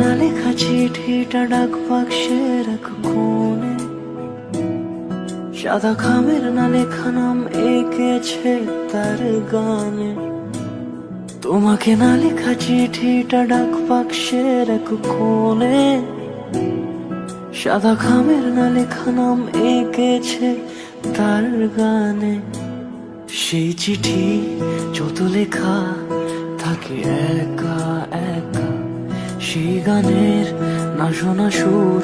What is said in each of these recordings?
না লেখা চিঠিটা ডাক বাক্সের এক কোণে, সাদা খামের না লেখা নাম এঁকেছে তার গানে। তোমাকে না লেখা চিঠিটা ডাক বাক্সের এক কোণে, সাদা খামের না লেখা নাম এঁকেছে তার গানে। সেই চিঠি যত লেখা থাকে একা একা, সেই গানের না শোনা সুর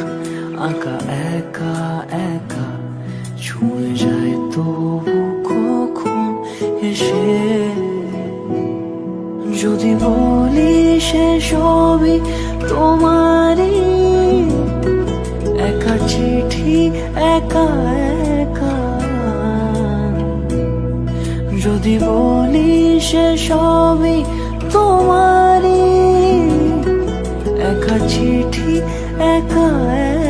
আঁকা একা একা, ছুঁয়ে যায় তবু কখন এসে। যদি বলি সে সবই তোমারই, একা চিঠি একা একা। যদি বলি সে সবই তোমারই, একা চিঠি একা একা।